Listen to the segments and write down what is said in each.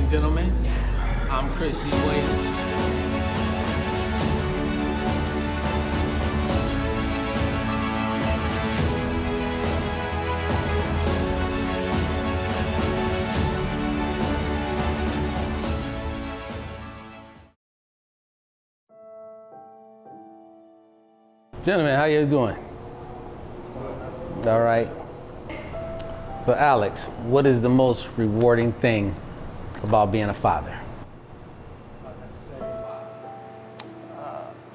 and gentlemen, I'm Chris D. Williams. Gentlemen, how you doing? All right. So Alex, what is the most rewarding thing about being a father? I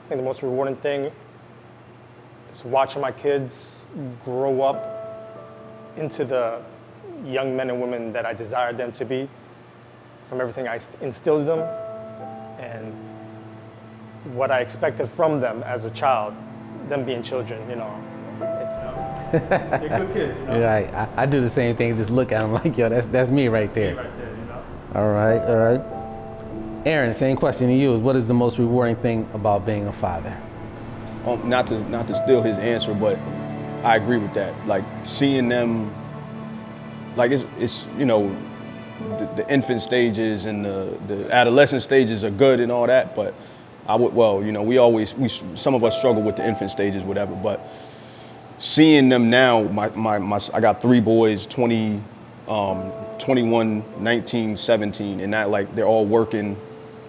think the most rewarding thing is watching my kids grow up into the young men and women that I desired them to be, from everything I instilled in them and what I expected from them as a child, them being children, you know. They're good kids, you know. Right. I do the same thing. Just look at them like, yo, that's me right there. Me right there, you know. All right. Aaron, same question to you. What is the most rewarding thing about being a father? Not to steal his answer, but I agree with that. Like seeing them, like it's you know, the infant stages and the adolescent stages are good and all that, but well, you know, some of us struggle with the infant stages, whatever, but seeing them now, I got 3 boys, 20, 21, 19, 17, and that, like, they're all working.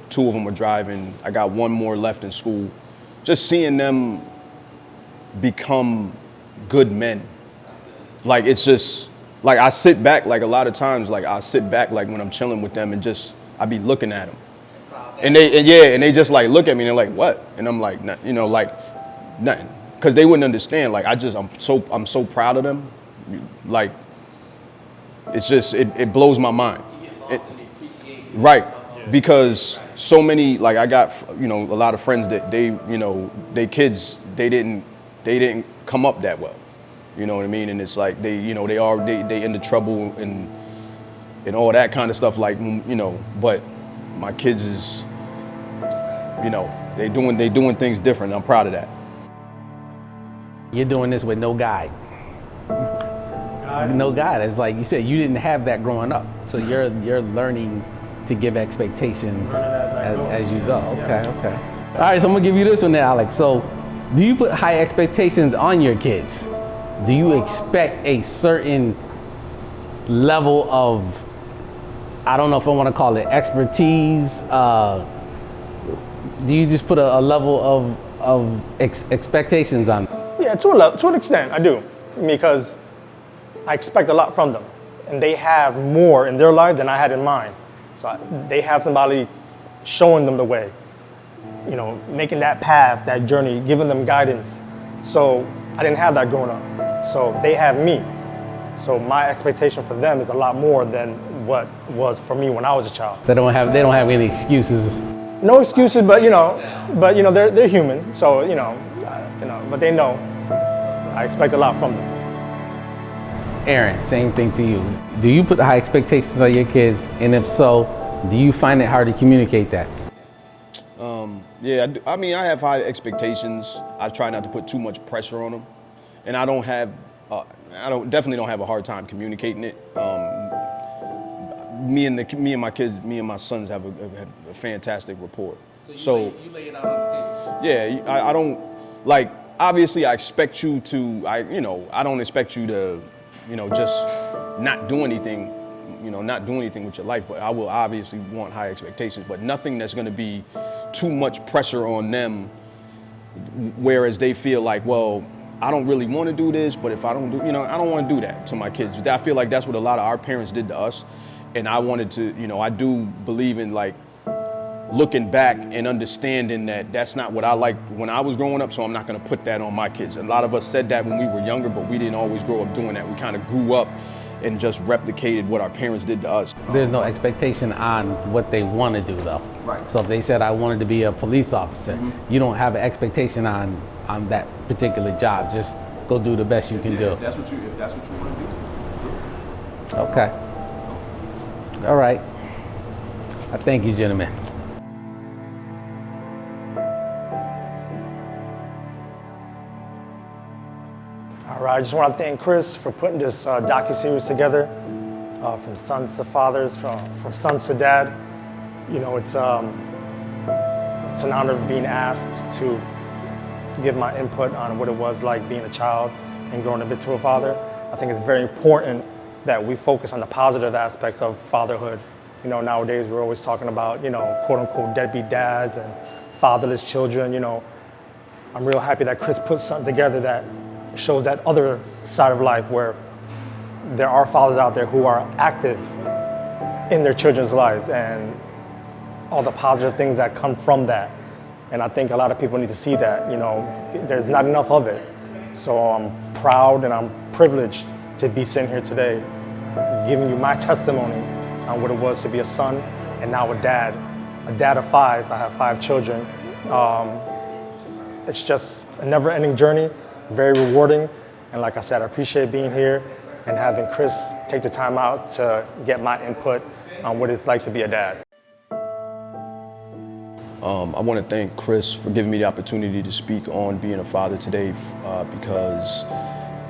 2 of them are driving. I got 1 more left in school. Just seeing them become good men. Like, it's just, like, I sit back, like, a lot of times, like, I sit back, like, when I'm chilling with them and just, I be looking at them. And they just, like, look at me and they're like, what? And I'm like, you know, like, nothing. Because they wouldn't understand. Like, I'm so proud of them. Like, it's just, it blows my mind. Right. Because so many, like, I got, you know, a lot of friends that they, you know, they kids, they didn't come up that well. You know what I mean? And it's like they, you know, they into trouble and all that kind of stuff, like, you know, but my kids is, you know, they doing things different. I'm proud of that. You're doing this with no guide. No guide. It's like you said, you didn't have that growing up. So you're learning to give expectations as you go. Okay. All right, so I'm gonna give you this one now, Alex. So do you put high expectations on your kids? Do you expect a certain level of, I don't know if I want to call it expertise, do you just put a level of expectations on them? Yeah, to an extent, I do, because I expect a lot from them, and they have more in their life than I had in mine. So they have somebody showing them the way, you know, making that path, that journey, giving them guidance. So I didn't have that growing up. So they have me. So my expectation for them is a lot more than what was for me when I was a child. So they don't have any excuses. No excuses, but you know, they're human. So you know, but they know I expect a lot from them. Aaron, same thing to you. Do you put high expectations on your kids? And if so, do you find it hard to communicate that? Yeah, I mean, I have high expectations. I try not to put too much pressure on them. And I definitely don't have a hard time communicating it. Me and my kids, me and my sons have a fantastic rapport. So you lay it out on the table. Yeah, I don't, like, obviously I expect you to, I don't expect you to, you know, just not do anything with your life, but I will obviously want high expectations, but nothing that's gonna be too much pressure on them, whereas they feel like, well, I don't really wanna do this, but if I don't do, you know, I don't wanna do that to my kids. I feel like that's what a lot of our parents did to us, and I wanted to, you know, I do believe in, like, looking back and understanding that that's not what I liked when I was growing up, so I'm not gonna put that on my kids. A lot of us said that when we were younger, but we didn't always grow up doing that. We kind of grew up and just replicated what our parents did to us. There's no expectation on what they want to do, though. Right. So if they said, I wanted to be a police officer, you don't have an expectation on that particular job. Just go do the best you can do. If that's what you want to do, let's do it. Okay. All right. I thank you, gentlemen. All right, I just want to thank Chris for putting this docuseries together. from sons to fathers, from sons to dad. You know, it's an honor being asked to give my input on what it was like being a child and growing up into a father. I think it's very important that we focus on the positive aspects of fatherhood. You know, nowadays we're always talking about, you know, quote unquote deadbeat dads and fatherless children. You know, I'm real happy that Chris put something together that shows that other side of life where there are fathers out there who are active in their children's lives and all the positive things that come from that. And I think a lot of people need to see that, you know, there's not enough of it. So I'm proud and I'm privileged to be sitting here today, giving you my testimony on what it was to be a son and now a dad of 5. I have 5 children. It's just a never-ending journey, very rewarding. And like I said, I appreciate being here and having Chris take the time out to get my input on what it's like to be a dad. I want to thank Chris for giving me the opportunity to speak on being a father today because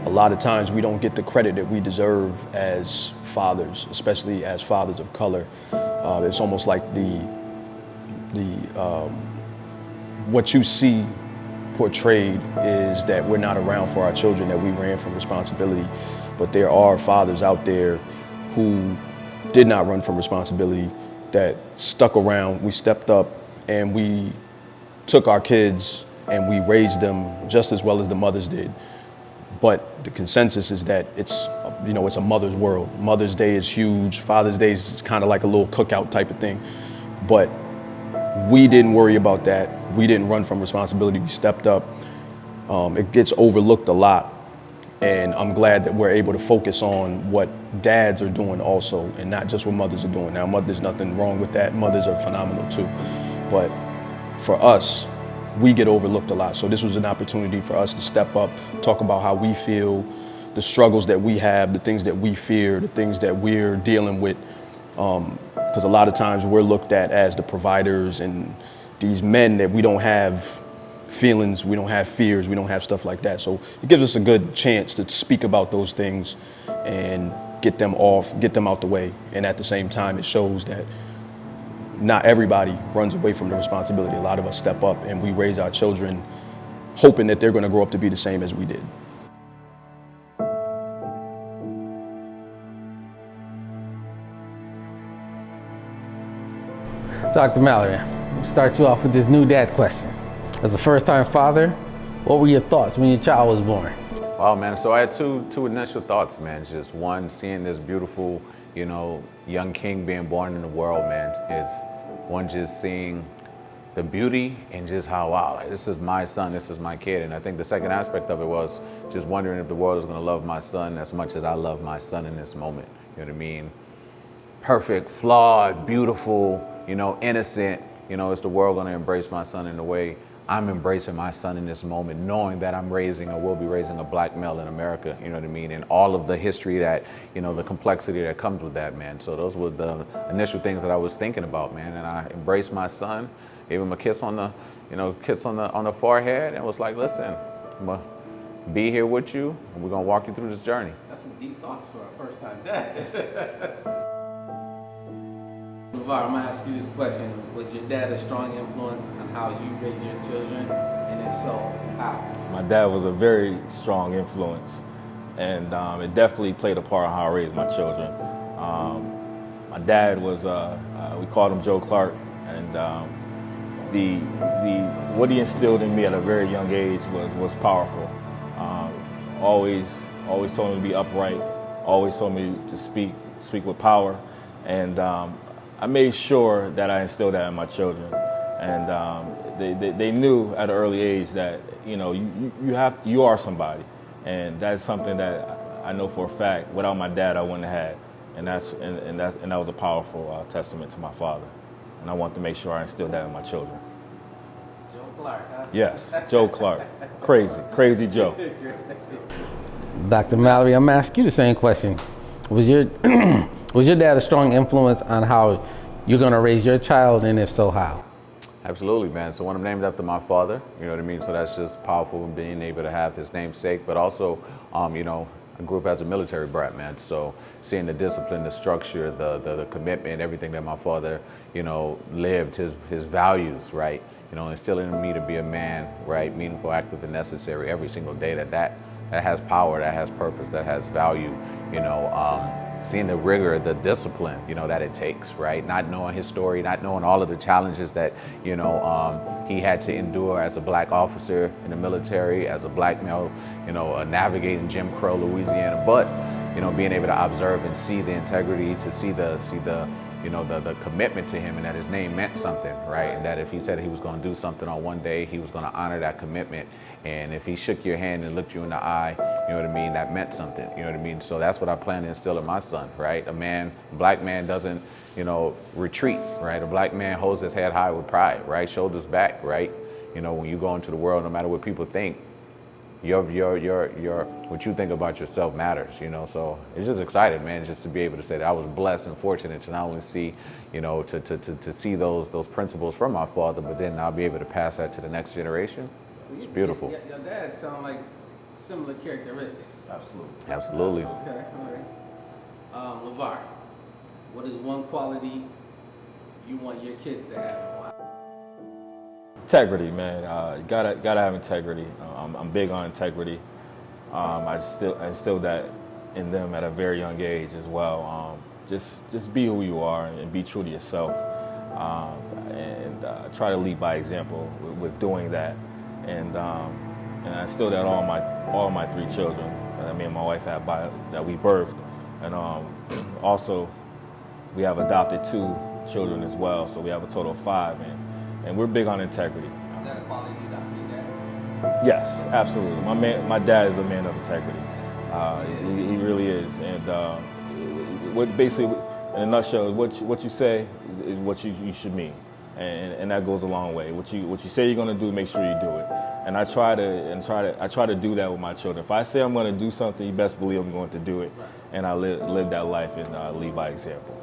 a lot of times we don't get the credit that we deserve as fathers, especially as fathers of color. It's almost like what you see portrayed is that we're not around for our children, that we ran from responsibility. But there are fathers out there who did not run from responsibility, that stuck around. We stepped up and we took our kids and we raised them just as well as the mothers did. But the consensus is that it's, you know, it's a mother's world. Mother's Day is huge. Father's Day is kind of like a little cookout type of thing. But we didn't worry about that. We didn't run from responsibility. We stepped up. It gets overlooked a lot. And I'm glad that we're able to focus on what dads are doing also, and not just what mothers are doing. Now, there's nothing wrong with that. Mothers are phenomenal too. But for us, we get overlooked a lot. So this was an opportunity for us to step up, talk about how we feel, the struggles that we have, the things that we fear, the things that we're dealing with. Because a lot of times we're looked at as the providers and these men that we don't have feelings, we don't have fears, we don't have stuff like that. So it gives us a good chance to speak about those things and get them out the way. And at the same time, it shows that not everybody runs away from the responsibility. A lot of us step up and we raise our children hoping that they're going to grow up to be the same as we did. Dr. Mallory, we'll start you off with this new dad question. As a first-time father, what were your thoughts when your child was born? Wow, man. So I had two initial thoughts, man. Just one, seeing this beautiful, you know, young king being born in the world, man. Is one, just seeing the beauty and just how, wow, like, this is my son, this is my kid. And I think the second aspect of it was just wondering if the world is going to love my son as much as I love my son in this moment. You know what I mean? Perfect, flawed, beautiful, you know, innocent. You know, is the world going to embrace my son in the way I'm embracing my son in this moment, knowing that I'm raising or will be raising a black male in America, you know what I mean? And all of the history that, you know, the complexity that comes with that, man. So those were the initial things that I was thinking about, man. And I embraced my son, gave him a kiss on the, you know, kiss on the forehead, and was like, listen, I'm gonna be here with you, and we're gonna walk you through this journey. That's some deep thoughts for a first time dad. LeVar, I'm gonna ask you this question. Was your dad a strong influence on how you raise your children? And if so, how? My dad was a very strong influence, and it definitely played a part on how I raised my children. My dad was, we called him Joe Clark, and what he instilled in me at a very young age was powerful. Always told me to be upright, always told me to speak with power, and I made sure that I instilled that in my children, and they knew at an early age that, you know, you are somebody, and that's something that I know for a fact. Without my dad, I wouldn't have had, and that was a powerful testament to my father, and I want to make sure I instilled that in my children. Joe Clark, huh? Yes, Joe Clark, crazy Joe. Dr. Mallory, I'm gonna ask you the same question. Was your dad a strong influence on how you're gonna raise your child, and if so, how? Absolutely, man. So when I'm named after my father, you know what I mean? So that's just powerful, and being able to have his namesake, but also, you know, I grew up as a military brat, man. So seeing the discipline, the structure, the commitment, everything that my father, you know, lived, his values, right? You know, instilling in me to be a man, right? Meaningful, active, and necessary every single day. That has power, that has purpose, that has value. You know, seeing the rigor, the discipline, you know, that it takes, right? Not knowing his story, not knowing all of the challenges that, you know, he had to endure as a black officer in the military, as a black male, you know, navigating Jim Crow, Louisiana, but, you know, being able to observe and see the integrity, to see the you know, the commitment to him, and that his name meant something, right? And that if he said he was gonna do something on one day, he was gonna honor that commitment. And if he shook your hand and looked you in the eye, you know what I mean, that meant something, you know what I mean? So that's what I plan to instill in my son, right? A black man doesn't, you know, retreat, right? A black man holds his head high with pride, right? Shoulders back, right? You know, when you go into the world, no matter what people think, what you think about yourself matters, you know? So it's just exciting, man, just to be able to say that I was blessed and fortunate to not only see, you know, to see those principles from my father, but then I'll be able to pass that to the next generation. So It's beautiful. Your dad sound like similar characteristics. Absolutely. Absolutely. Okay, all right. LeVar, what is one quality you want your kids to have? And why? Integrity, man. You gotta have integrity. I'm big on integrity. I instilled that in them at a very young age as well. Just be who you are and be true to yourself, and try to lead by example with doing that. And I instilled that all my 3 children that me and my wife had that we birthed, and also we have adopted 2 children as well. So we have a total of 5, and we're big on integrity. Is that a quality you got from your dad? Yes, absolutely. My dad is a man of integrity. He really is. And what basically, in a nutshell, what you say is what you should mean, and that goes a long way. What you say you're going to do, make sure you do it. And I try to do that with my children. If I say I'm going to do something, you best believe I'm going to do it, and I live that life and lead by example.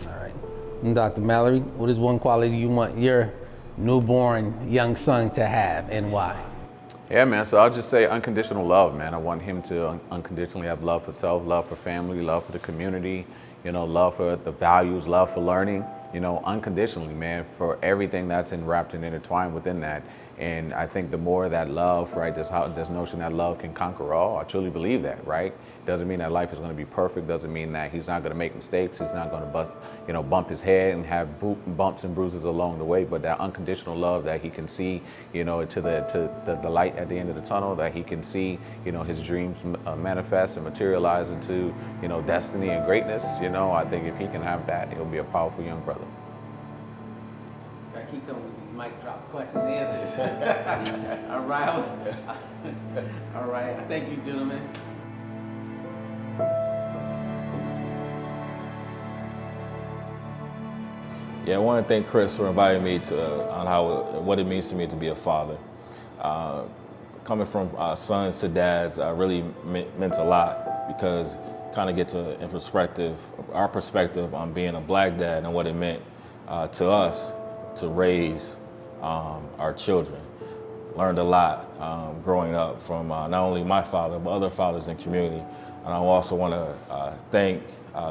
All right. And Dr. Mallory, what is one quality you want your newborn young son to have, and why? Yeah, man, so I'll just say unconditional love, man. I want him to unconditionally have love for self, love for family, love for the community, you know, love for the values, love for learning, you know, unconditionally, man, for everything that's enwrapped and intertwined within that. And I think the more that love, right, this notion that love can conquer all, I truly believe that, right? Doesn't mean that life is going to be perfect. Doesn't mean that he's not going to make mistakes. He's not going to bump his head and have bumps and bruises along the way. But that unconditional love that he can see, you know, to the light at the end of the tunnel, that he can see, you know, his dreams manifest and materialize into, you know, destiny and greatness. You know, I think if he can have that, he'll be a powerful young brother. I keep coming with these mic drop questions and answers. All right. All right. Thank you, gentlemen. Yeah, I want to thank Chris for inviting me on what it means to me to be a father. Coming from sons to dads really meant a lot, because kind of get to in perspective, our perspective on being a black dad and what it meant to us to raise our children. Learned a lot growing up from not only my father, but other fathers in community. And I also want to thank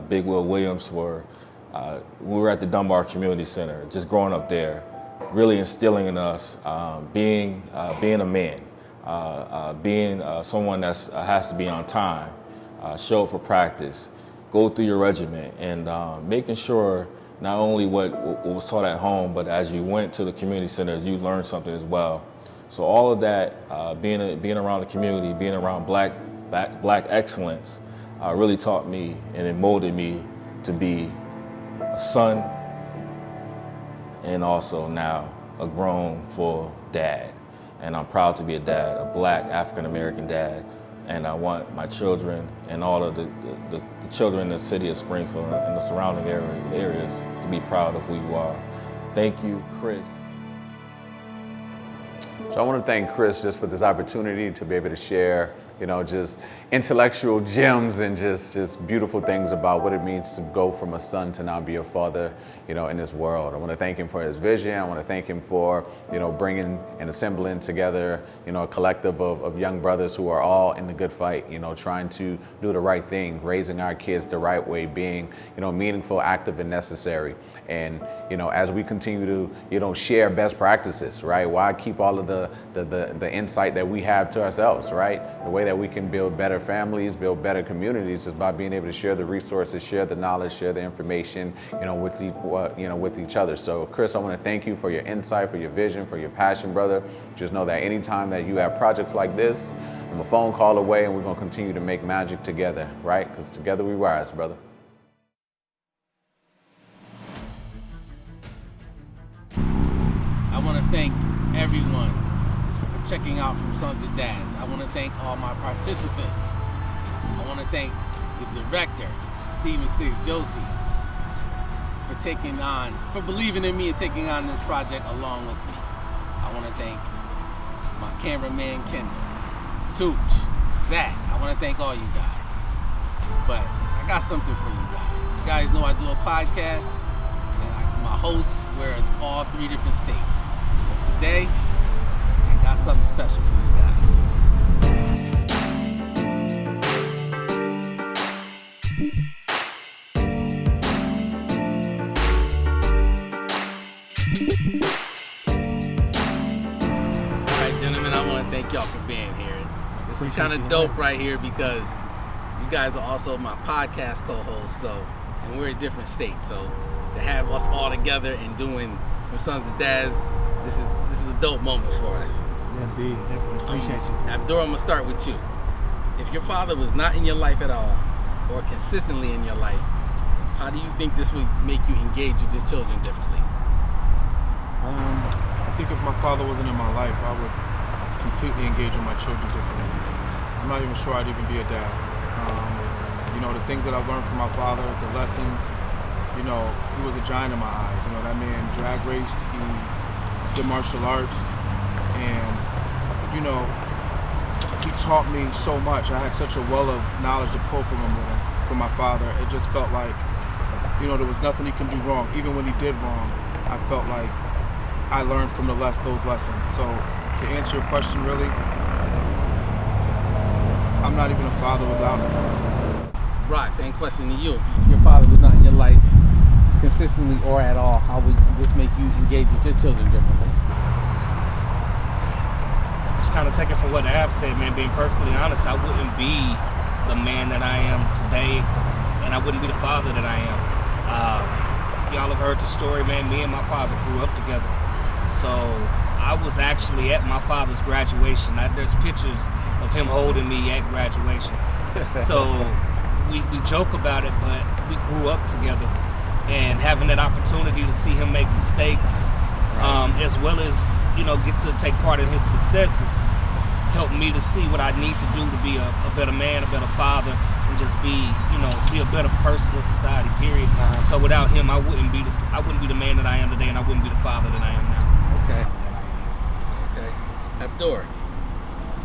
Big Will Williams for, we were at the Dunbar Community Center, just growing up there, really instilling in us being a man, being someone that has to be on time, show up for practice, go through your regiment, and making sure not only what was taught at home, but as you went to the community centers, you learned something as well. So all of that, being around the community, being around black excellence, really taught me and it molded me to be a son, and also now a grown, full dad. And I'm proud to be a dad, a black African-American dad. And I want my children and all of the children in the city of Springfield and the surrounding areas to be proud of who you are. Thank you, Chris. So I want to thank Chris just for this opportunity to be able to share, just intellectual gems and just beautiful things about what it means to go from a son to now be a father, in this world. I want to thank him for his vision. I want to thank him for, bringing and assembling together, a collective of young brothers who are all in the good fight, trying to do the right thing, raising our kids the right way, being, meaningful, active, and necessary. And, as we continue to, share best practices, right? Why keep all of the insight that we have to ourselves, right? The way that we can build better families, build better communities is by being able to share the resources, share the knowledge, share the information, with each other. So Chris, I want to thank you for your insight, for your vision, for your passion, brother. Just know that anytime that you have projects like this, I'm a phone call away, and we're going to continue to make magic together, right? Because together we rise, brother. I want to thank everyone for checking out from Sons of Dads. I want to thank all my participants. I want to thank the director, Stephen STIX, JOSEY, for believing in me and taking on this project along with me. I want to thank my cameraman, Kendall, Tooch, Zach. I want to thank all you guys. But I got something for you guys. You guys know I do a podcast, and my hosts, we're in all 3 different states. So today, I got something special for you guys. Gentlemen, I want to thank y'all for being here. This is kind of dope right here because you guys are also my podcast co-hosts, and we're in different states. So to have us all together and doing from Sons of Dads, this is a dope moment for us. Indeed, definitely appreciate you. Abdur, I'm gonna start with you. If your father was not in your life at all, or consistently in your life, how do you think this would make you engage with your children differently? I think if my father wasn't in my life, I would completely engage with my children differently. I'm not even sure I'd even be a dad. The things that I've learned from my father, the lessons, he was a giant in my eyes. That man drag raced, he did martial arts, and, he taught me so much. I had such a well of knowledge to pull from my father. It just felt like, there was nothing he can do wrong. Even when he did wrong, I felt like I learned from those lessons. So to answer your question, really, I'm not even a father without him. Rock, same question to you. If your father was not in your life consistently or at all, how would this make you engage with your children differently? Just kind of taking from what Ab said, man, being perfectly honest, I wouldn't be the man that I am today, and I wouldn't be the father that I am. Y'all have heard the story, man. Me and my father grew up together. So I was actually at my father's graduation. There's pictures of him holding me at graduation. So we joke about it, but we grew up together. And having that opportunity to see him make mistakes, as well as, get to take part in his successes, helped me to see what I need to do to be a better man, a better father, and just be a better person in society, period. So without him, I wouldn't be the man that I am today, and I wouldn't be the father that I am now. Okay. Abdur,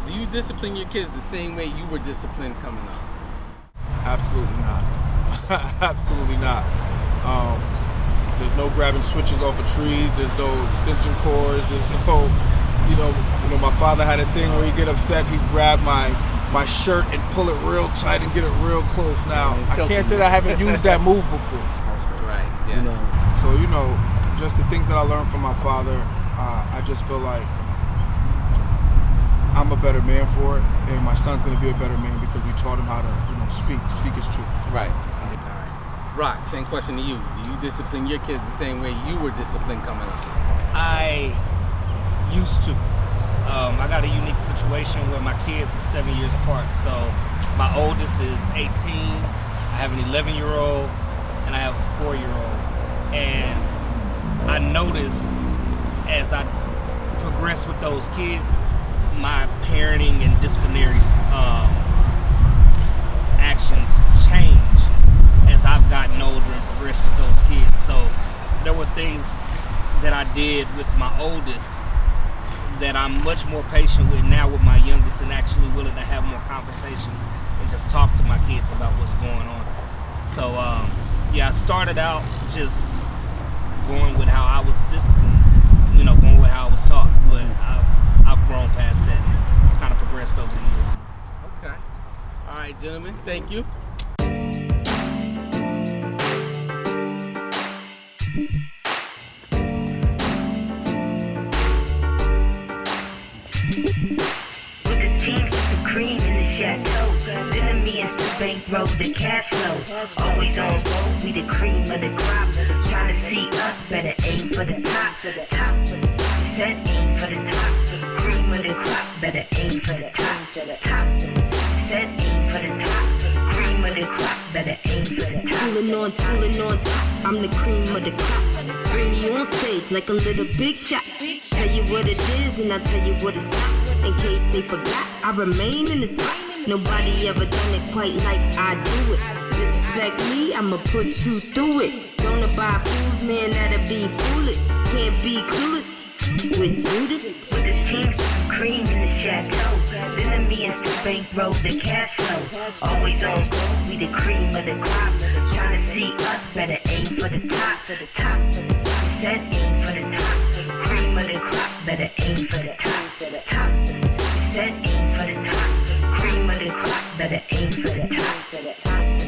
do you discipline your kids the same way you were disciplined coming up? Absolutely not. Absolutely not. There's no grabbing switches off of trees. There's no extension cords. There's no, my father had a thing where he'd get upset. He'd grab my shirt and pull it real tight and get it real close. Now, I can't say that I haven't used that move before. Right, yes. So, just the things that I learned from my father, I just feel like I'm a better man for it, and my son's gonna be a better man because we taught him how to, speak his truth. Right. All right. Rock, same question to you. Do you discipline your kids the same way you were disciplined coming up? I used to. I got a unique situation where my kids are 7 years apart. So my oldest is 18, I have an 11-year-old, and I have a 4-year-old. And I noticed as I progressed with those kids, my parenting and disciplinary actions change as I've gotten older and progressed with those kids. So there were things that I did with my oldest that I'm much more patient with now with my youngest and actually willing to have more conversations and just talk to my kids about what's going on. So yeah, I started out just going with how I was disciplined, you know, going with how I was taught, but I've grown past that and it's kind of progressed over the years. Okay. All right, gentlemen, thank you. With the teams with the cream in the chateau, then me and the bankroll the cash flow. Always on road, we the cream of the crop. Trying to see us, better aim for the top. Said aim for the top. Cream of the crop, better aim for the top. Said aim for the top. Cream of the crop, better aim for the top. Pulling on, I'm the cream of the crop. Bring me on stage like a little big shot. Tell you what it is and I tell you what it's not. In case they forgot, I remain in the spot. Nobody ever done it quite like I do it. Disrespect me, I'ma put you through it. Don't abide fools, man, that'll be foolish. Can't be clueless with Judas. With the teams, cream in the chateau. Then me and the bankroll the cash flow. Always on go, we the cream of the crop. Trying to see us, better aim for the top. Said aim for the top. Cream of the crop, better aim for the top. Said aim for the top. Cream of the crop, better aim for the top.